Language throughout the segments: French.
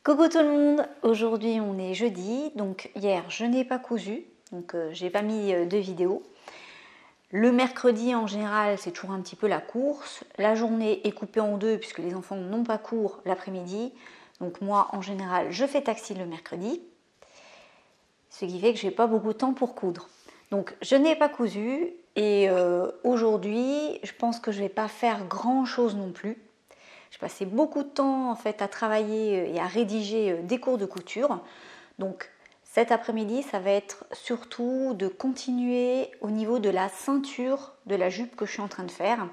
Coucou tout le monde, aujourd'hui on est jeudi, donc hier je n'ai pas cousu, donc j'ai pas mis de vidéo. Le mercredi en général c'est toujours un petit peu la course, la journée est coupée en deux puisque les enfants n'ont pas cours l'après-midi, donc moi en général je fais taxi le mercredi, ce qui fait que j'ai pas beaucoup de temps pour coudre. Donc je n'ai pas cousu et aujourd'hui je pense que je vais pas faire grand chose non plus. J'ai passé beaucoup de temps en fait à travailler et à rédiger des cours de couture. Donc cet après-midi, ça va être surtout de continuer au niveau de la ceinture de la jupe que je suis en train de faire.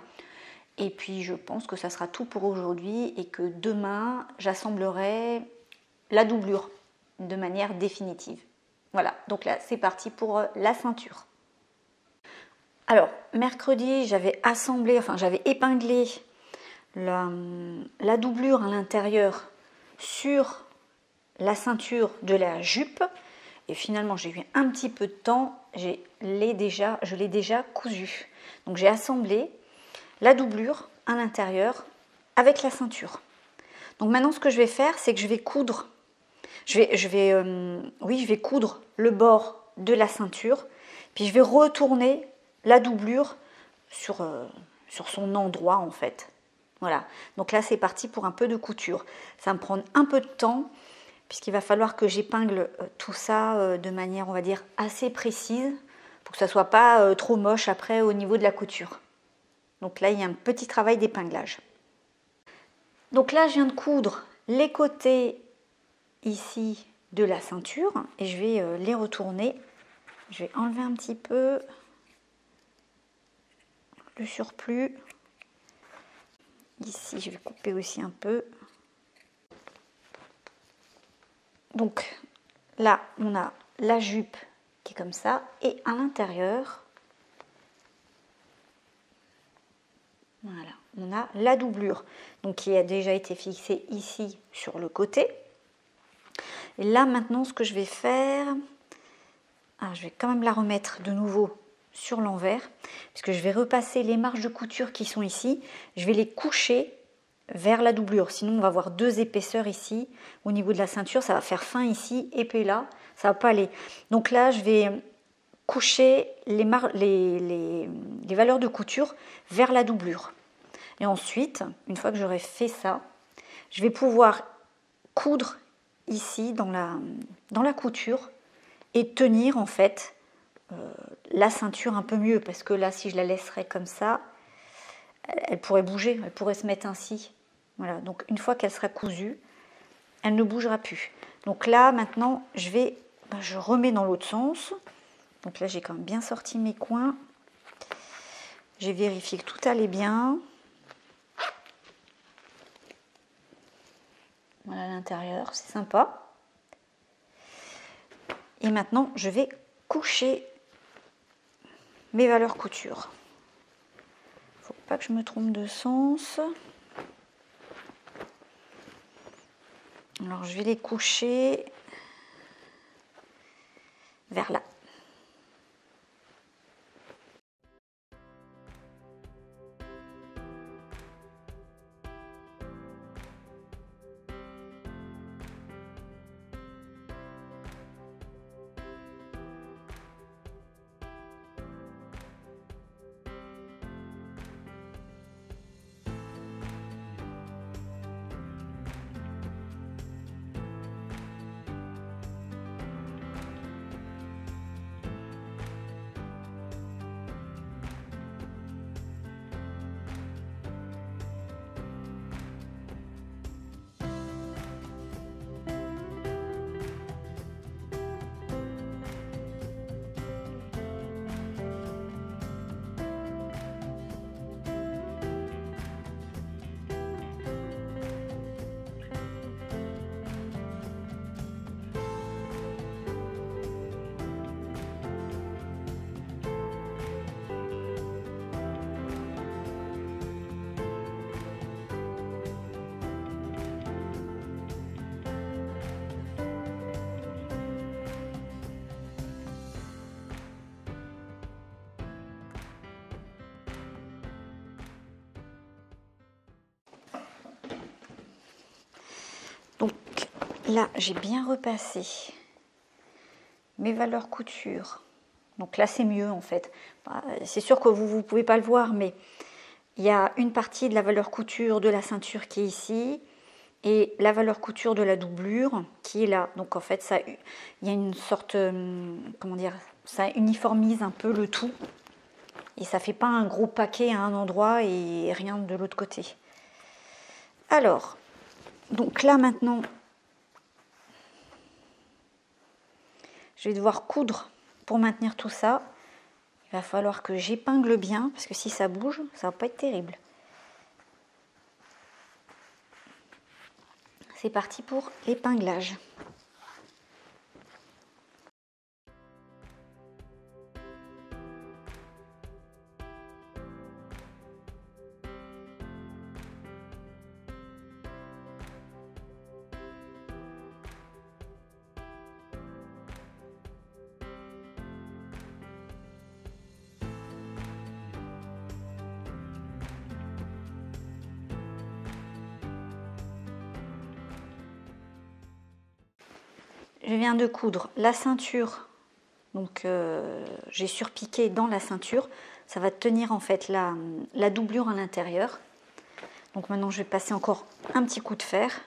Et puis je pense que ça sera tout pour aujourd'hui et que demain, j'assemblerai la doublure de manière définitive. Voilà, donc là c'est parti pour la ceinture. Alors, mercredi, j'avais épinglé la doublure à l'intérieur sur la ceinture de la jupe et finalement j'ai eu un petit peu de temps, je l'ai déjà cousu. Donc j'ai assemblé la doublure à l'intérieur avec la ceinture. Donc maintenant ce que je vais faire, c'est que je vais coudre. Je vais coudre le bord de la ceinture, puis je vais retourner la doublure sur son endroit en fait. Voilà, donc là c'est parti pour un peu de couture. Ça va me prendre un peu de temps puisqu'il va falloir que j'épingle tout ça de manière on va dire assez précise pour que ça ne soit pas trop moche après au niveau de la couture. Donc là il y a un petit travail d'épinglage. Donc là je viens de coudre les côtés ici de la ceinture et je vais les retourner. Je vais enlever un petit peu le surplus. Ici, je vais couper aussi un peu. Donc là, on a la jupe qui est comme ça. Et à l'intérieur, voilà, on a la doublure. Donc qui a déjà été fixée ici sur le côté. Et là, maintenant, ce que je vais faire... je vais quand même la remettre de nouveau sur l'envers. Puisque je vais repasser les marges de couture qui sont ici. Je vais les coucher vers la doublure, sinon on va avoir deux épaisseurs ici au niveau de la ceinture, ça va faire fin ici, épais là, ça va pas aller. Donc là je vais coucher les valeurs de couture vers la doublure. Et ensuite, une fois que j'aurai fait ça, je vais pouvoir coudre ici dans la couture et tenir en fait la ceinture un peu mieux, parce que là si je la laisserais comme ça, elle pourrait bouger, elle pourrait se mettre ainsi. Voilà, donc une fois qu'elle sera cousue, elle ne bougera plus. Donc là, maintenant, je remets dans l'autre sens. Donc là, j'ai quand même bien sorti mes coins. J'ai vérifié que tout allait bien. Voilà l'intérieur, c'est sympa. Et maintenant, je vais coucher mes valeurs couture. Il ne faut pas que je me trompe de sens. Alors je vais les coucher vers là. Donc là, j'ai bien repassé mes valeurs couture. Donc là, c'est mieux en fait. C'est sûr que vous ne pouvez pas le voir, mais il y a une partie de la valeur couture de la ceinture qui est ici et la valeur couture de la doublure qui est là. Donc en fait, ça, il y a une sorte, comment dire, ça uniformise un peu le tout et ça fait pas un gros paquet à un endroit et rien de l'autre côté. Alors, donc là maintenant, je vais devoir coudre pour maintenir tout ça. Il va falloir que j'épingle bien parce que si ça bouge, ça va pas être terrible. C'est parti pour l'épinglage. Je viens de coudre la ceinture, donc j'ai surpiqué dans la ceinture, ça va tenir en fait la doublure à l'intérieur. Donc maintenant je vais passer encore un petit coup de fer.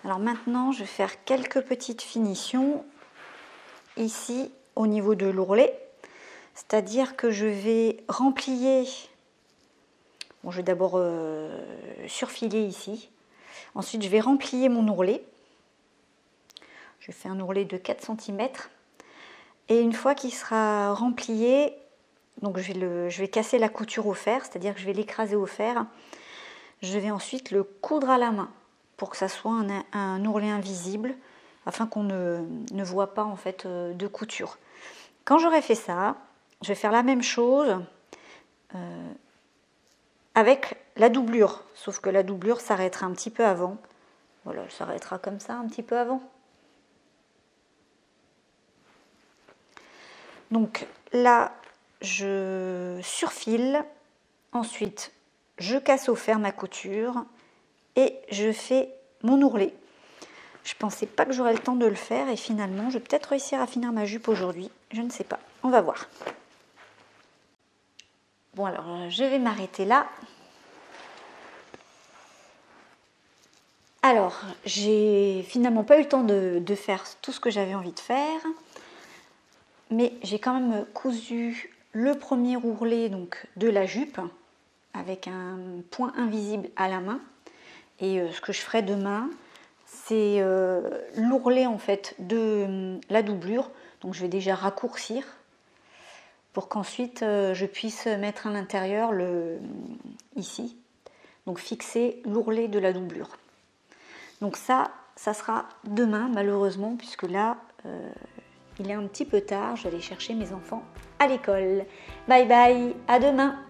Alors maintenant je vais faire quelques petites finitions ici au niveau de l'ourlet, c'est-à-dire que je vais remplier. Bon, je vais d'abord surfiler ici. Ensuite, je vais remplier mon ourlet. Je fais un ourlet de 4 cm. Et une fois qu'il sera remplié, donc je vais casser la couture au fer, c'est-à-dire que je vais l'écraser au fer. Je vais ensuite le coudre à la main pour que ça soit un ourlet invisible, afin qu'on ne voit pas en fait de couture. Quand j'aurai fait ça, je vais faire la même chose avec la doublure, sauf que la doublure s'arrêtera un petit peu avant. Voilà, elle s'arrêtera comme ça un petit peu avant. Donc là, je surfile, ensuite je casse au fer ma couture et je fais mon ourlet. Je pensais pas que j'aurais le temps de le faire et finalement, je vais peut-être réussir à finir ma jupe aujourd'hui. Je ne sais pas, on va voir. Bon alors, je vais m'arrêter là. Alors, j'ai finalement pas eu le temps de faire tout ce que j'avais envie de faire, mais j'ai quand même cousu le premier ourlet donc, de la jupe avec un point invisible à la main. Et ce que je ferai demain, c'est l'ourlet en fait de la doublure. Donc je vais déjà raccourcir pour qu'ensuite je puisse mettre à l'intérieur ici, donc fixer l'ourlet de la doublure. Donc ça sera demain malheureusement, puisque là, il est un petit peu tard, je vais aller chercher mes enfants à l'école. Bye bye, à demain!